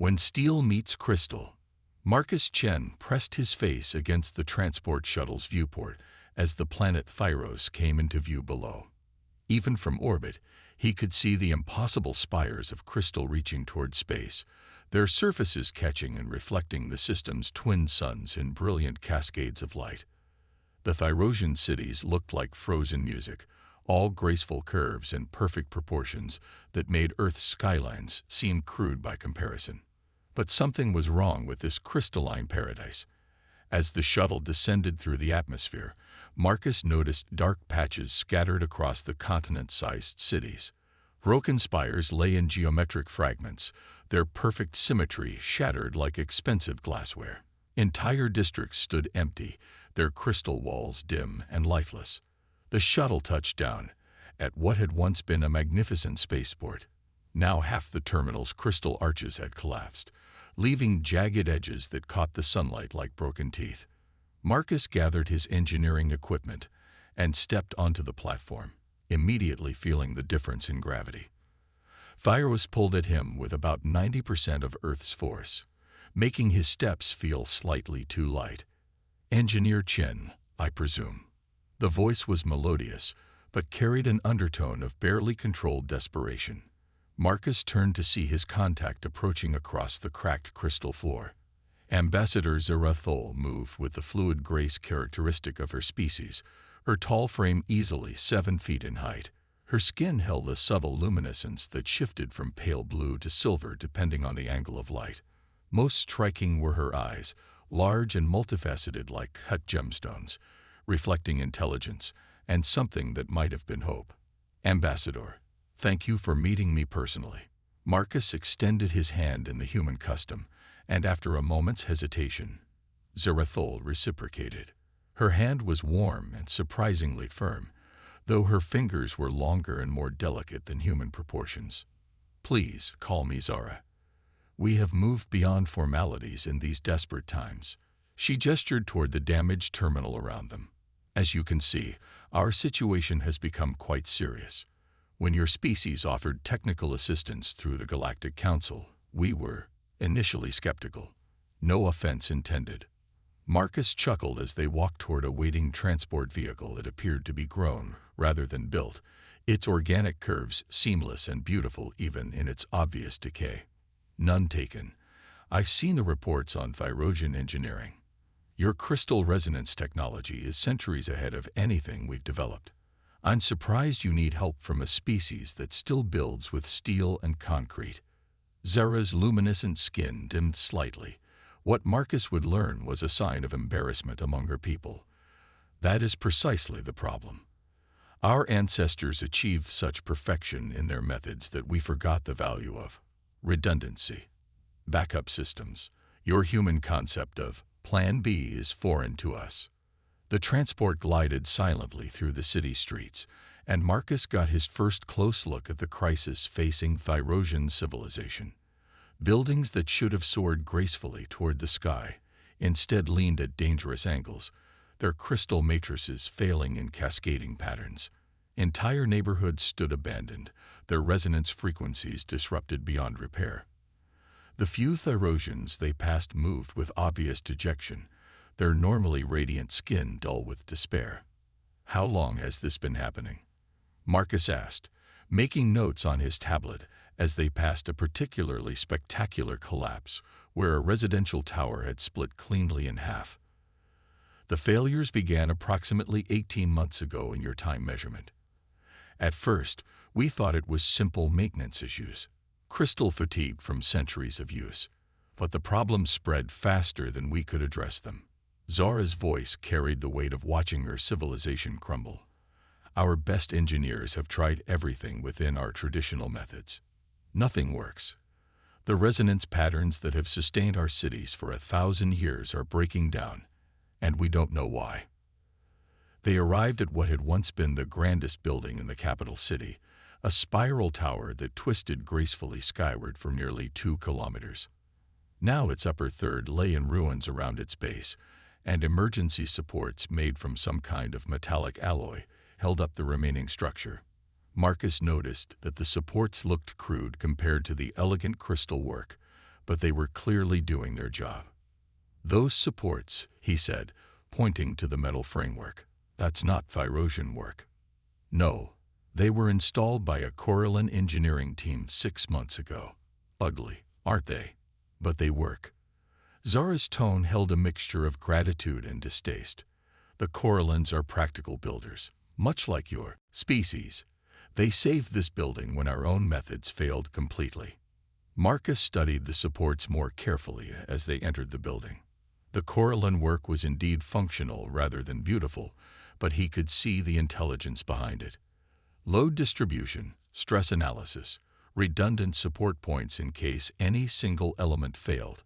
When steel meets crystal, Marcus Chen pressed his face against the transport shuttle's viewport as the planet Thyros came into view below. Even from orbit, he could see the impossible spires of crystal reaching toward space, their surfaces catching and reflecting the system's twin suns in brilliant cascades of light. The Thyrosian cities looked like frozen music, all graceful curves and perfect proportions that made Earth's skylines seem crude by comparison. But something was wrong with this crystalline paradise. As the shuttle descended through the atmosphere, Marcus noticed dark patches scattered across the continent-sized cities. Broken spires lay in geometric fragments, their perfect symmetry shattered like expensive glassware. Entire districts stood empty, their crystal walls dim and lifeless. The shuttle touched down at what had once been a magnificent spaceport. Now half the terminal's crystal arches had collapsed, leaving jagged edges that caught the sunlight like broken teeth. Marcus gathered his engineering equipment and stepped onto the platform, immediately feeling the difference in gravity. Fire was pulled at him with about 90% of Earth's force, making his steps feel slightly too light. "Engineer Chen, I presume." The voice was melodious, but carried an undertone of barely controlled desperation. Marcus turned to see his contact approaching across the cracked crystal floor. Ambassador Zarathol moved with the fluid grace characteristic of her species, her tall frame easily 7 feet in height. Her skin held a subtle luminescence that shifted from pale blue to silver depending on the angle of light. Most striking were her eyes, large and multifaceted like cut gemstones, reflecting intelligence and something that might have been hope. "Ambassador, thank you for meeting me personally." Marcus extended his hand in the human custom, and after a moment's hesitation, Zarathol reciprocated. Her hand was warm and surprisingly firm, though her fingers were longer and more delicate than human proportions. "Please call me Zara. We have moved beyond formalities in these desperate times." She gestured toward the damaged terminal around them. "As you can see, our situation has become quite serious. When your species offered technical assistance through the Galactic Council, we were initially skeptical. No offense intended." Marcus chuckled as they walked toward a waiting transport vehicle that appeared to be grown rather than built, its organic curves seamless and beautiful even in its obvious decay. "None taken. I've seen the reports on Thyrosian engineering. Your crystal resonance technology is centuries ahead of anything we've developed. I'm surprised you need help from a species that still builds with steel and concrete." Zara's luminescent skin dimmed slightly. What Marcus would learn was a sign of embarrassment among her people. That is precisely the problem. Our ancestors achieved such perfection in their methods that we forgot the value of redundancy. Backup systems. Your human concept of Plan B is foreign to us. The transport glided silently through the city streets, and Marcus got his first close look at the crisis facing Thyrosian civilization. Buildings that should have soared gracefully toward the sky instead leaned at dangerous angles, their crystal matrices failing in cascading patterns. Entire neighborhoods stood abandoned, their resonance frequencies disrupted beyond repair. The few Thyrosians they passed moved with obvious dejection, their normally radiant skin dull with despair. "How long has this been happening?" Marcus asked, making notes on his tablet as they passed a particularly spectacular collapse where a residential tower had split cleanly in half. "The failures began approximately 18 months ago in your time measurement. At first, we thought it was simple maintenance issues, crystal fatigue from centuries of use, but the problems spread faster than we could address them." Zara's voice carried the weight of watching her civilization crumble. "Our best engineers have tried everything within our traditional methods. Nothing works. The resonance patterns that have sustained our cities for 1,000 years are breaking down, and we don't know why." They arrived at what had once been the grandest building in the capital city, a spiral tower that twisted gracefully skyward for nearly 2 kilometers. Now its upper third lay in ruins around its base, and emergency supports made from some kind of metallic alloy held up the remaining structure. Marcus noticed that the supports looked crude compared to the elegant crystal work, but they were clearly doing their job. "Those supports," he said, pointing to the metal framework, "that's not Thyrosian work." "No, they were installed by a Corellan engineering team 6 months ago. Ugly, aren't they? But they work." Zara's tone held a mixture of gratitude and distaste. "The Corellans are practical builders, much like your species. They saved this building when our own methods failed completely." Marcus studied the supports more carefully as they entered the building. The Corellan work was indeed functional rather than beautiful, but he could see the intelligence behind it. Load distribution, stress analysis, redundant support points in case any single element failed.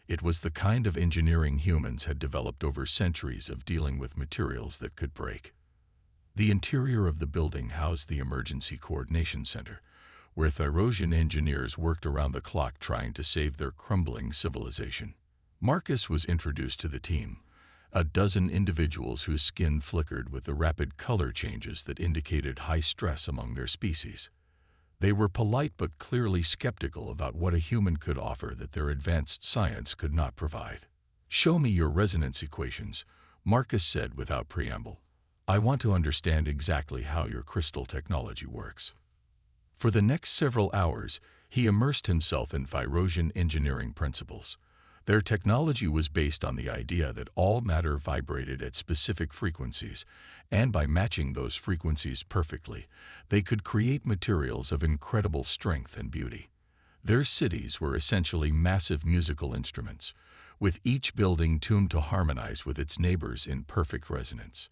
It was the kind of engineering humans had developed over centuries of dealing with materials that could break. The interior of the building housed the Emergency Coordination Center, where Thyrosian engineers worked around the clock trying to save their crumbling civilization. Marcus was introduced to the team, a dozen individuals whose skin flickered with the rapid color changes that indicated high stress among their species. They were polite but clearly skeptical about what a human could offer that their advanced science could not provide. "Show me your resonance equations," Marcus said without preamble. "I want to understand exactly how your crystal technology works." For the next several hours, he immersed himself in Thyrosian engineering principles. Their technology was based on the idea that all matter vibrated at specific frequencies, and by matching those frequencies perfectly, they could create materials of incredible strength and beauty. Their cities were essentially massive musical instruments, with each building tuned to harmonize with its neighbors in perfect resonance.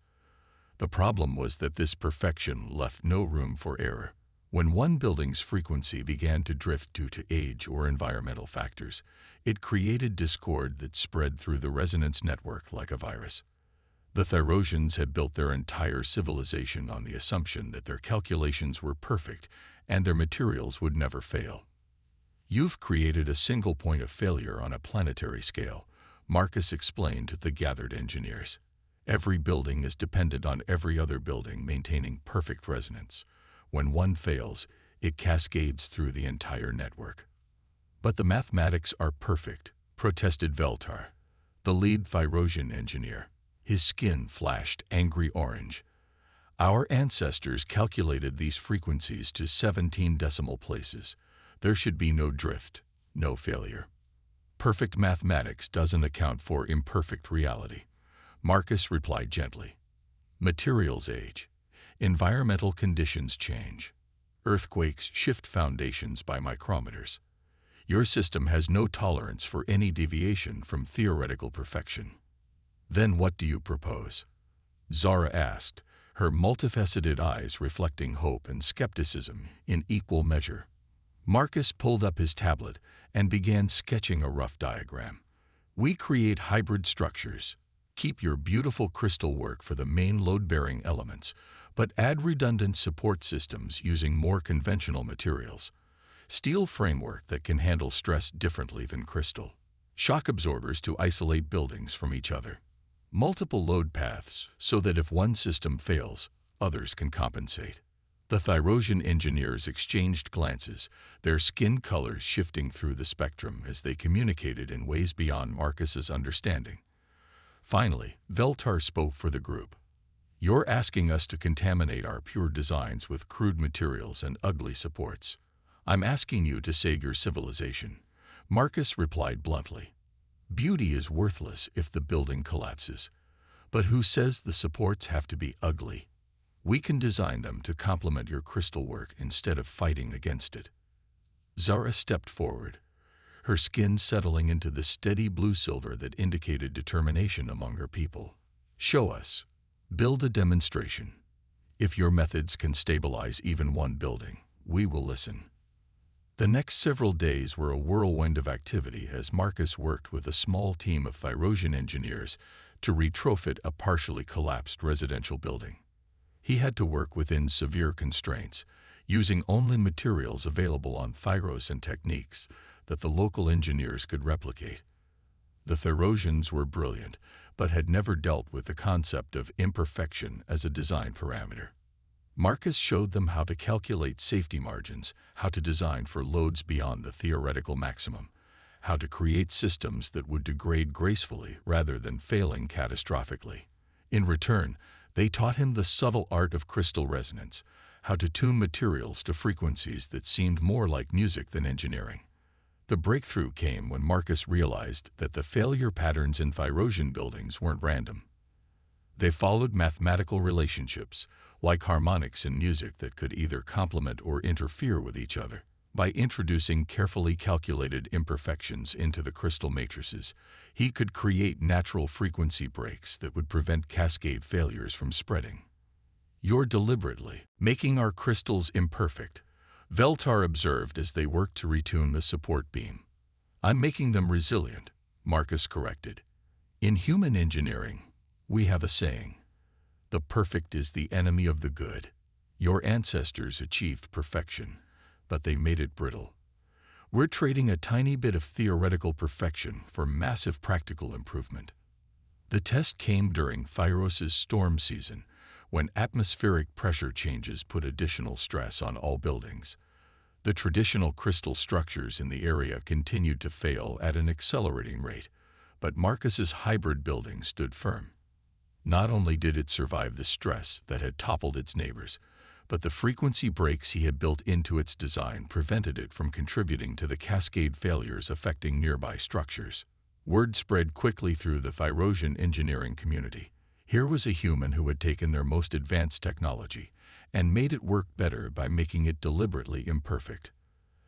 The problem was that this perfection left no room for error. When one building's frequency began to drift due to age or environmental factors, it created discord that spread through the resonance network like a virus. The Thyrosians had built their entire civilization on the assumption that their calculations were perfect and their materials would never fail. "You've created a single point of failure on a planetary scale," Marcus explained to the gathered engineers. "Every building is dependent on every other building maintaining perfect resonance. When one fails, it cascades through the entire network." "But the mathematics are perfect," protested Veltar, the lead Thyrosian engineer. His skin flashed angry orange. "Our ancestors calculated these frequencies to 17 decimal places. There should be no drift, no failure. Perfect mathematics doesn't account for imperfect reality," Marcus replied gently. "Materials age. Environmental conditions change. Earthquakes shift foundations by micrometers. Your system has no tolerance for any deviation from theoretical perfection." "Then what do you propose?" Zara asked, her multifaceted eyes reflecting hope and skepticism in equal measure. Marcus pulled up his tablet and began sketching a rough diagram. "We create hybrid structures. Keep your beautiful crystal work for the main load-bearing elements, but add redundant support systems using more conventional materials. Steel framework that can handle stress differently than crystal. Shock absorbers to isolate buildings from each other. Multiple load paths so that if one system fails, others can compensate." The Thyrosian engineers exchanged glances, their skin colors shifting through the spectrum as they communicated in ways beyond Marcus's understanding. Finally, Veltar spoke for the group. "You're asking us to contaminate our pure designs with crude materials and ugly supports. I'm asking you to save your civilization," Marcus replied bluntly. "Beauty is worthless if the building collapses. But who says the supports have to be ugly? We can design them to complement your crystal work instead of fighting against it." Zara stepped forward, her skin settling into the steady blue-silver that indicated determination among her people. "Show us. Build a demonstration. If your methods can stabilize even one building, we will listen." The next several days were a whirlwind of activity as Marcus worked with a small team of Thyrosian engineers to retrofit a partially collapsed residential building. He had to work within severe constraints, using only materials available on Thyros and techniques that the local engineers could replicate. The Thyrosians were brilliant, but had never dealt with the concept of imperfection as a design parameter. Marcus showed them how to calculate safety margins, how to design for loads beyond the theoretical maximum, how to create systems that would degrade gracefully rather than failing catastrophically. In return, they taught him the subtle art of crystal resonance, how to tune materials to frequencies that seemed more like music than engineering. The breakthrough came when Marcus realized that the failure patterns in Thyrosian buildings weren't random. They followed mathematical relationships, like harmonics in music that could either complement or interfere with each other. By introducing carefully calculated imperfections into the crystal matrices, he could create natural frequency breaks that would prevent cascade failures from spreading. "You're deliberately making our crystals imperfect," Veltar observed as they worked to retune the support beam. "I'm making them resilient," Marcus corrected. "In human engineering, we have a saying, 'The perfect is the enemy of the good.' Your ancestors achieved perfection, but they made it brittle. We're trading a tiny bit of theoretical perfection for massive practical improvement." The test came during Thyros's storm season, when atmospheric pressure changes put additional stress on all buildings. The traditional crystal structures in the area continued to fail at an accelerating rate, but Marcus's hybrid building stood firm. Not only did it survive the stress that had toppled its neighbors, but the frequency breaks he had built into its design prevented it from contributing to the cascade failures affecting nearby structures. Word spread quickly through the Thyrosian engineering community. Here was a human who had taken their most advanced technology and made it work better by making it deliberately imperfect.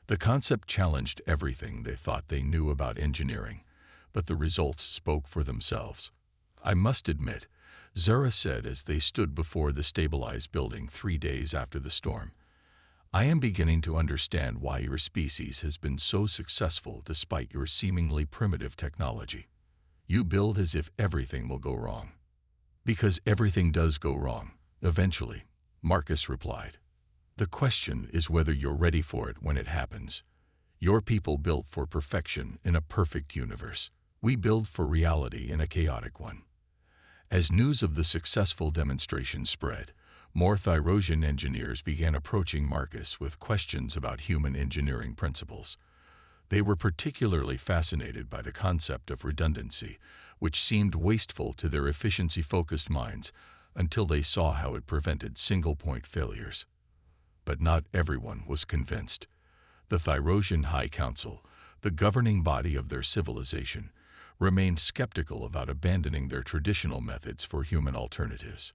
The concept challenged everything they thought they knew about engineering, but the results spoke for themselves. "I must admit," Zara said as they stood before the stabilized building 3 days after the storm, "I am beginning to understand why your species has been so successful despite your seemingly primitive technology. You build as if everything will go wrong." "Because everything does go wrong, eventually," Marcus replied. "The question is whether you're ready for it when it happens. Your people built for perfection in a perfect universe. We build for reality in a chaotic one." As news of the successful demonstration spread, more Thyrosian engineers began approaching Marcus with questions about human engineering principles. They were particularly fascinated by the concept of redundancy, which seemed wasteful to their efficiency-focused minds until they saw how it prevented single-point failures. But not everyone was convinced. The Thyrosian High Council, the governing body of their civilization, remained skeptical about abandoning their traditional methods for human alternatives.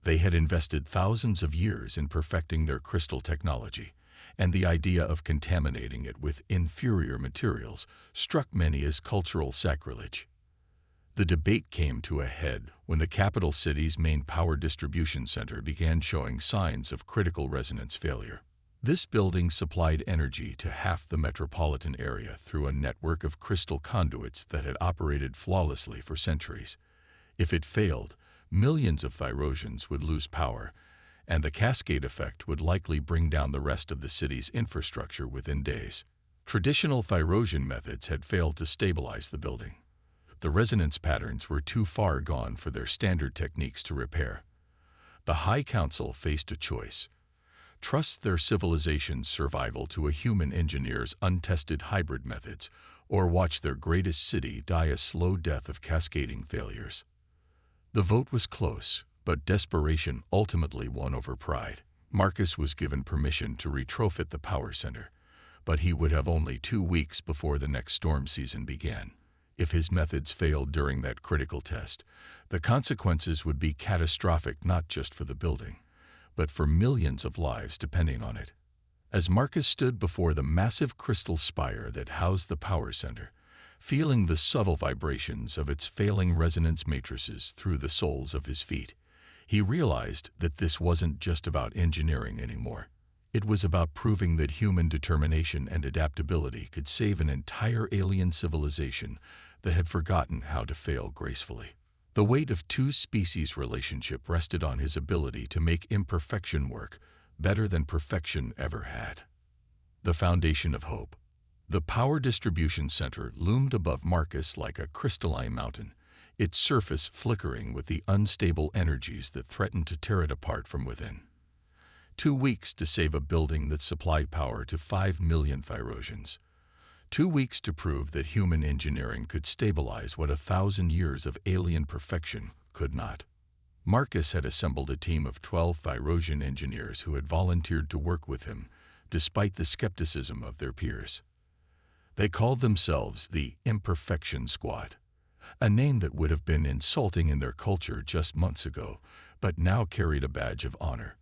They had invested thousands of years in perfecting their crystal technology, and the idea of contaminating it with inferior materials struck many as cultural sacrilege. The debate came to a head when the capital city's main power distribution center began showing signs of critical resonance failure. This building supplied energy to half the metropolitan area through a network of crystal conduits that had operated flawlessly for centuries. If it failed, millions of Thyrosians would lose power, and the cascade effect would likely bring down the rest of the city's infrastructure within days. Traditional Thyrosian methods had failed to stabilize the building. The resonance patterns were too far gone for their standard techniques to repair. The High Council faced a choice: trust their civilization's survival to a human engineer's untested hybrid methods, or watch their greatest city die a slow death of cascading failures. The vote was close, but desperation ultimately won over pride. Marcus was given permission to retrofit the power center, but he would have only 2 weeks before the next storm season began. If his methods failed during that critical test, the consequences would be catastrophic not just for the building, but for millions of lives depending on it. As Marcus stood before the massive crystal spire that housed the power center, feeling the subtle vibrations of its failing resonance matrices through the soles of his feet, he realized that this wasn't just about engineering anymore. It was about proving that human determination and adaptability could save an entire alien civilization that had forgotten how to fail gracefully. The weight of two-species relationship rested on his ability to make imperfection work better than perfection ever had. The foundation of hope. The power distribution center loomed above Marcus like a crystalline mountain, its surface flickering with the unstable energies that threatened to tear it apart from within. 2 weeks to save a building that supplied power to 5 million Thyrosians. 2 weeks to prove that human engineering could stabilize what 1,000 years of alien perfection could not. Marcus had assembled a team of 12 Thyrosian engineers who had volunteered to work with him, despite the skepticism of their peers. They called themselves the Imperfection Squad, a name that would have been insulting in their culture just months ago, but now carried a badge of honor.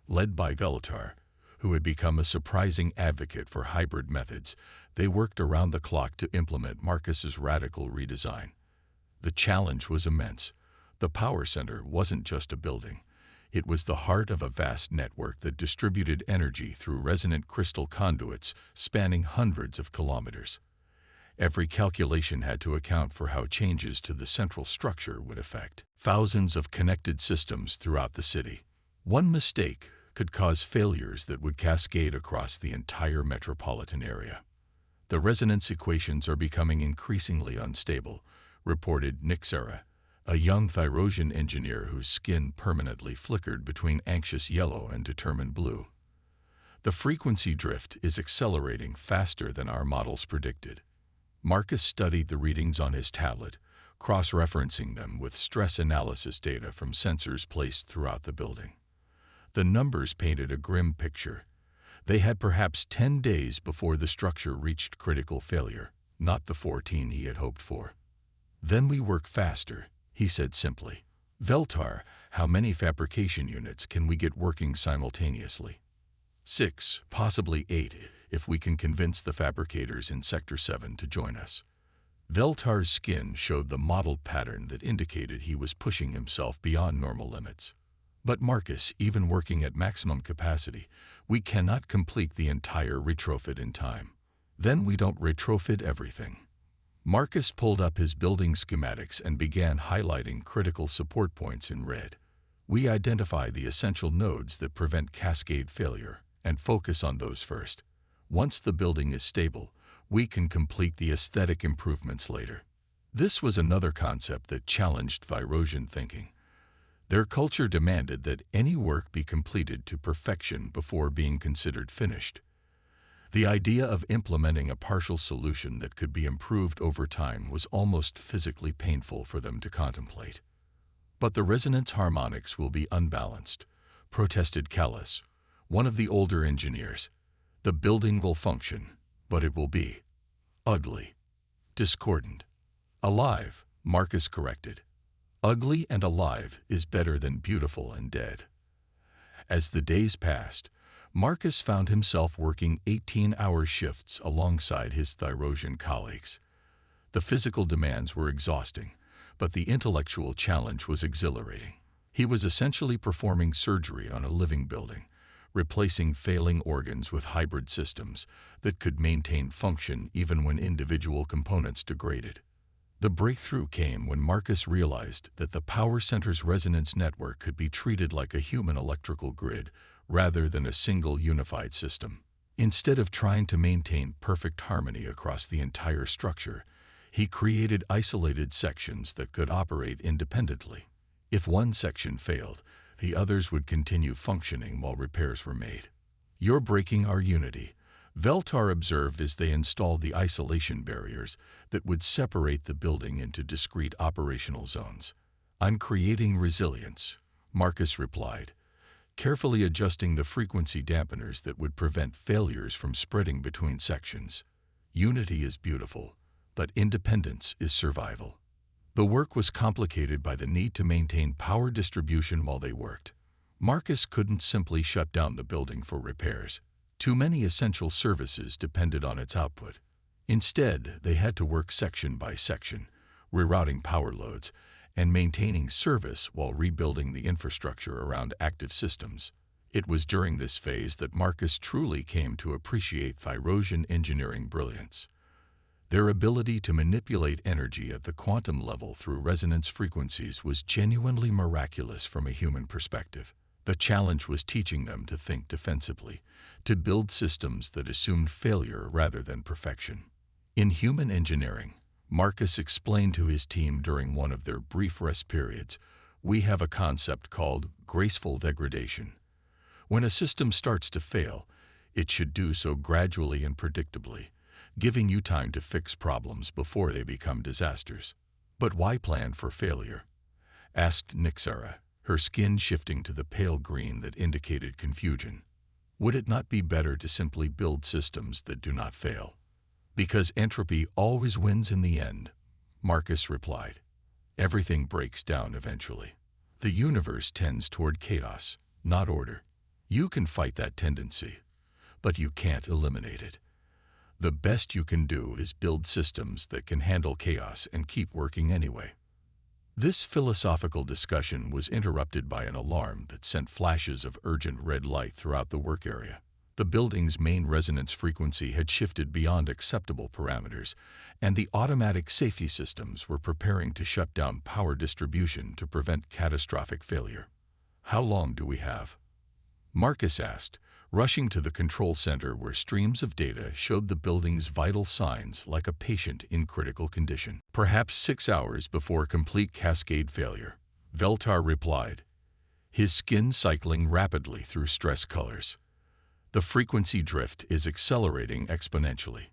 Led by Veltar, who had become a surprising advocate for hybrid methods, they worked around the clock to implement Marcus's radical redesign. The challenge was immense. The power center wasn't just a building. It was the heart of a vast network that distributed energy through resonant crystal conduits spanning hundreds of kilometers. Every calculation had to account for how changes to the central structure would affect thousands of connected systems throughout the city. One mistake could cause failures that would cascade across the entire metropolitan area. The resonance equations are becoming increasingly unstable, reported Nixera, a young Thyrosian engineer whose skin permanently flickered between anxious yellow and determined blue. The frequency drift is accelerating faster than our models predicted. Marcus studied the readings on his tablet, cross-referencing them with stress analysis data from sensors placed throughout the building. The numbers painted a grim picture. They had perhaps 10 days before the structure reached critical failure, not the 14 he had hoped for. "Then we work faster," he said simply. "Veltar, how many fabrication units can we get working simultaneously?" 6, possibly 8, if we can convince the fabricators in Sector 7 to join us. Veltar's skin showed the mottled pattern that indicated he was pushing himself beyond normal limits. "But Marcus, even working at maximum capacity, we cannot complete the entire retrofit in time." "Then we don't retrofit everything." Marcus pulled up his building schematics and began highlighting critical support points in red. "We identify the essential nodes that prevent cascade failure and focus on those first. Once the building is stable, we can complete the aesthetic improvements later." This was another concept that challenged Thyrosian thinking. Their culture demanded that any work be completed to perfection before being considered finished. The idea of implementing a partial solution that could be improved over time was almost physically painful for them to contemplate. "But the resonance harmonics will be unbalanced," protested Callus, one of the older engineers. "The building will function, but it will be ugly, discordant." "Alive," Marcus corrected. "Ugly and alive is better than beautiful and dead." As the days passed, Marcus found himself working 18-hour shifts alongside his Thyrosian colleagues. The physical demands were exhausting, but the intellectual challenge was exhilarating. He was essentially performing surgery on a living building, replacing failing organs with hybrid systems that could maintain function even when individual components degraded. The breakthrough came when Marcus realized that the power center's resonance network could be treated like a human electrical grid rather than a single unified system. Instead of trying to maintain perfect harmony across the entire structure, he created isolated sections that could operate independently. If one section failed, the others would continue functioning while repairs were made. "You're breaking our unity," Veltar observed as they installed the isolation barriers that would separate the building into discrete operational zones. "I'm creating resilience," Marcus replied, carefully adjusting the frequency dampeners that would prevent failures from spreading between sections. "Unity is beautiful, but independence is survival." The work was complicated by the need to maintain power distribution while they worked. Marcus couldn't simply shut down the building for repairs. Too many essential services depended on its output. Instead, they had to work section by section, rerouting power loads and maintaining service while rebuilding the infrastructure around active systems. It was during this phase that Marcus truly came to appreciate Thyrosian engineering brilliance. Their ability to manipulate energy at the quantum level through resonance frequencies was genuinely miraculous from a human perspective. The challenge was teaching them to think defensively, to build systems that assumed failure rather than perfection. In human engineering, Marcus explained to his team during one of their brief rest periods, "We have a concept called graceful degradation. When a system starts to fail, it should do so gradually and predictably, giving you time to fix problems before they become disasters. But why plan for failure? Asked Nixara, her skin shifting to the pale green that indicated confusion. Would it not be better to simply build systems that do not fail? Because entropy always wins in the end, Marcus replied. Everything breaks down eventually. The universe tends toward chaos, not order. You can fight that tendency, but you can't eliminate it. The best you can do is build systems that can handle chaos and keep working anyway. This philosophical discussion was interrupted by an alarm that sent flashes of urgent red light throughout the work area. The building's main resonance frequency had shifted beyond acceptable parameters, and the automatic safety systems were preparing to shut down power distribution to prevent catastrophic failure. How long do we have? Marcus asked, rushing to the control center where streams of data showed the building's vital signs like a patient in critical condition. Perhaps 6 hours before complete cascade failure, Veltar replied, his skin cycling rapidly through stress colors. The frequency drift is accelerating exponentially.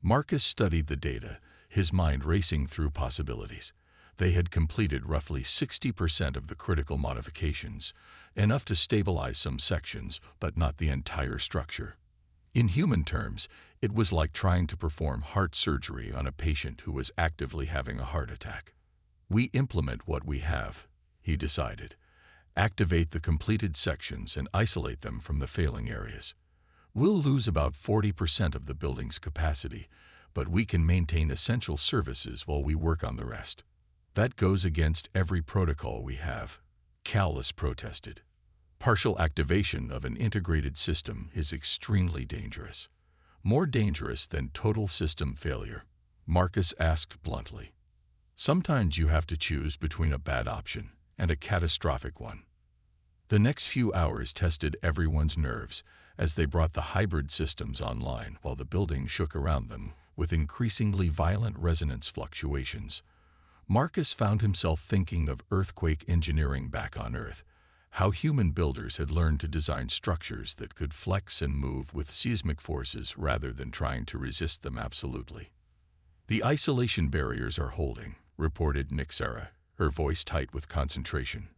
Marcus studied the data, his mind racing through possibilities. They had completed roughly 60% of the critical modifications, enough to stabilize some sections, but not the entire structure. In human terms, it was like trying to perform heart surgery on a patient who was actively having a heart attack. We implement what we have, he decided. Activate the completed sections and isolate them from the failing areas. We'll lose about 40% of the building's capacity, but we can maintain essential services while we work on the rest. That goes against every protocol we have, Callus protested. Partial activation of an integrated system is extremely dangerous. More dangerous than total system failure, Marcus asked bluntly. Sometimes you have to choose between a bad option and a catastrophic one. The next few hours tested everyone's nerves as they brought the hybrid systems online while the building shook around them with increasingly violent resonance fluctuations. Marcus found himself thinking of earthquake engineering back on Earth, how human builders had learned to design structures that could flex and move with seismic forces rather than trying to resist them absolutely. The isolation barriers are holding, reported Nixara, her voice tight with concentration.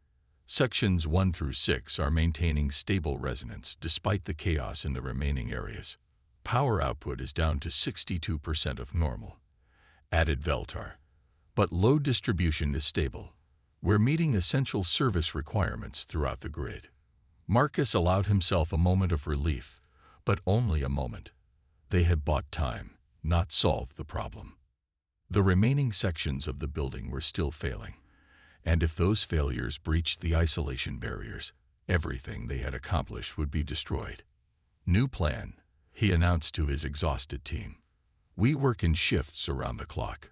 Sections 1 through 6 are maintaining stable resonance despite the chaos in the remaining areas. Power output is down to 62% of normal, added Veltar. But load distribution is stable. We're meeting essential service requirements throughout the grid. Marcus allowed himself a moment of relief, but only a moment. They had bought time, not solved the problem. The remaining sections of the building were still failing, and if those failures breached the isolation barriers, everything they had accomplished would be destroyed. New plan, he announced to his exhausted team. We work in shifts around the clock.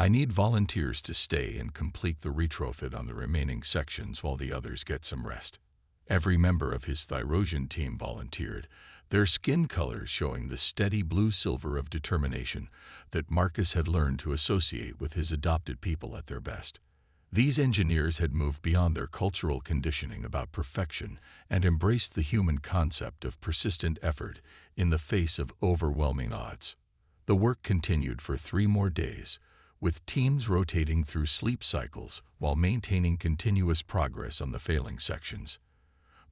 I need volunteers to stay and complete the retrofit on the remaining sections while the others get some rest. Every member of his Thyrosian team volunteered, their skin colors showing the steady blue-silver of determination that Marcus had learned to associate with his adopted people at their best. These engineers had moved beyond their cultural conditioning about perfection and embraced the human concept of persistent effort in the face of overwhelming odds. The work continued for 3 more days, with teams rotating through sleep cycles while maintaining continuous progress on the failing sections.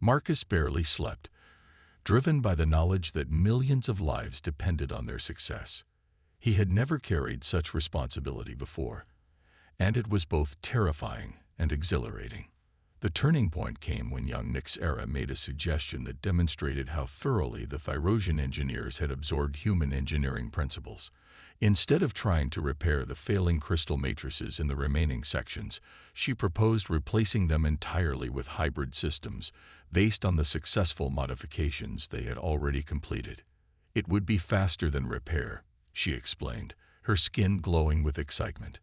Marcus barely slept, driven by the knowledge that millions of lives depended on their success. He had never carried such responsibility before, and it was both terrifying and exhilarating. The turning point came when young Nixara made a suggestion that demonstrated how thoroughly the Thyrosian engineers had absorbed human engineering principles. Instead of trying to repair the failing crystal matrices in the remaining sections, she proposed replacing them entirely with hybrid systems based on the successful modifications they had already completed. It would be faster than repair, she explained, her skin glowing with excitement.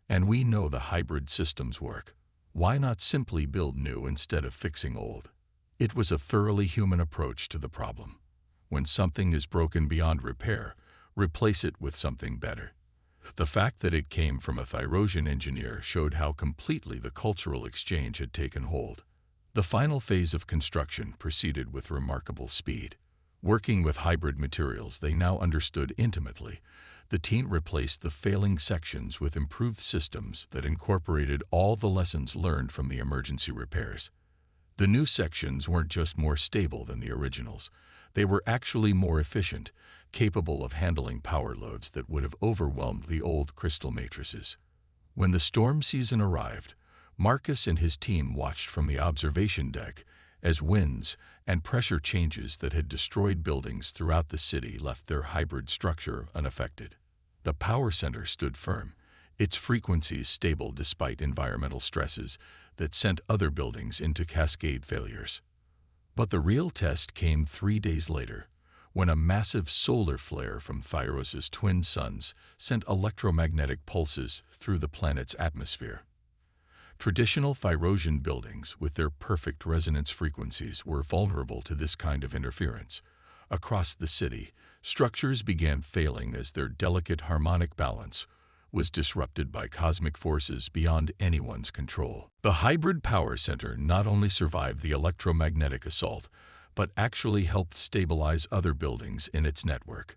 And we know the hybrid systems work. Why not simply build new instead of fixing old? It was a thoroughly human approach to the problem. When something is broken beyond repair, replace it with something better. The fact that it came from a Thyrosian engineer showed how completely the cultural exchange had taken hold. The final phase of construction proceeded with remarkable speed. Working with hybrid materials they now understood intimately, the team replaced the failing sections with improved systems that incorporated all the lessons learned from the emergency repairs. The new sections weren't just more stable than the originals, they were actually more efficient, capable of handling power loads that would have overwhelmed the old crystal matrices. When the storm season arrived, Marcus and his team watched from the observation deck as winds and pressure changes that had destroyed buildings throughout the city left their hybrid structure unaffected. The power center stood firm, its frequencies stable despite environmental stresses that sent other buildings into cascade failures. But the real test came 3 days later, when a massive solar flare from Thyros's twin suns sent electromagnetic pulses through the planet's atmosphere. Traditional Thyrosian buildings, with their perfect resonance frequencies, were vulnerable to this kind of interference. Across the city, structures began failing as their delicate harmonic balance was disrupted by cosmic forces beyond anyone's control. The hybrid power center not only survived the electromagnetic assault, but actually helped stabilize other buildings in its network.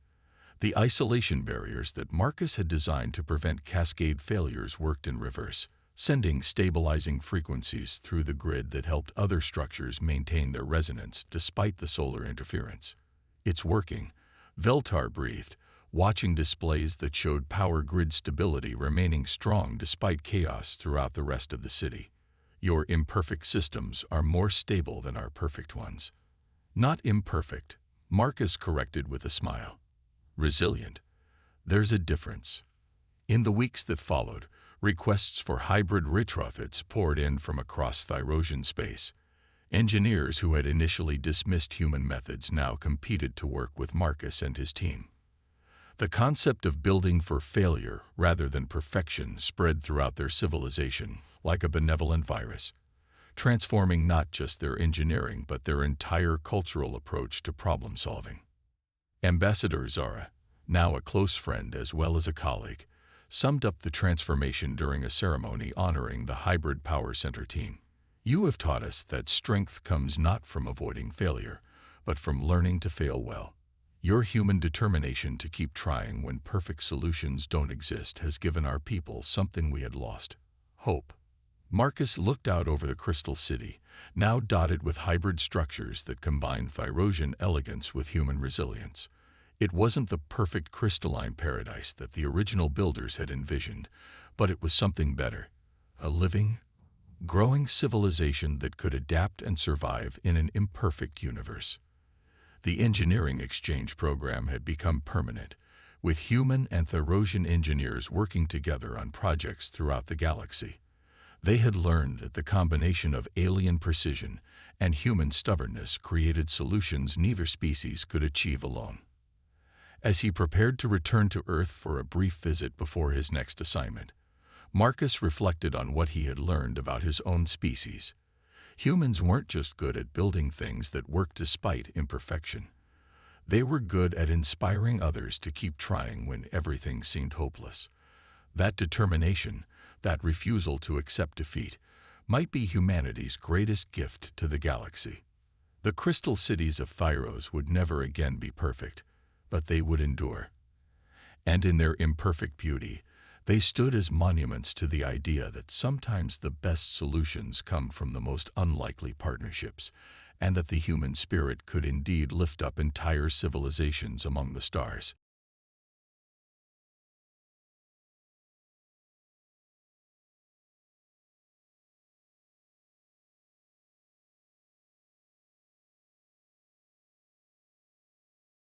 The isolation barriers that Marcus had designed to prevent cascade failures worked in reverse, sending stabilizing frequencies through the grid that helped other structures maintain their resonance despite the solar interference. "It's working," Veltar breathed, watching displays that showed power grid stability remaining strong despite chaos throughout the rest of the city. "Your imperfect systems are more stable than our perfect ones." "Not imperfect," Marcus corrected with a smile. "Resilient. There's a difference." In the weeks that followed, requests for hybrid retrofits poured in from across Thyrosian space. Engineers who had initially dismissed human methods now competed to work with Marcus and his team. The concept of building for failure rather than perfection spread throughout their civilization like a benevolent virus, transforming not just their engineering but their entire cultural approach to problem solving. Ambassador Zara, now a close friend as well as a colleague, summed up the transformation during a ceremony honoring the hybrid power center team. "You have taught us that strength comes not from avoiding failure, but from learning to fail well. Your human determination to keep trying when perfect solutions don't exist has given our people something we had lost: hope." Marcus looked out over the crystal city, now dotted with hybrid structures that combined Thyrosian elegance with human resilience. It wasn't the perfect crystalline paradise that the original builders had envisioned, but it was something better: a living, growing civilization that could adapt and survive in an imperfect universe. The engineering exchange program had become permanent, with human and Thyrosian engineers working together on projects throughout the galaxy. They had learned that the combination of alien precision and human stubbornness created solutions neither species could achieve alone. As he prepared to return to Earth for a brief visit before his next assignment, Marcus reflected on what he had learned about his own species. Humans weren't just good at building things that worked despite imperfection. They were good at inspiring others to keep trying when everything seemed hopeless. That determination, that refusal to accept defeat, might be humanity's greatest gift to the galaxy. The crystal cities of Thyros would never again be perfect, but they would endure. And in their imperfect beauty, they stood as monuments to the idea that sometimes the best solutions come from the most unlikely partnerships, and that the human spirit could indeed lift up entire civilizations among the stars.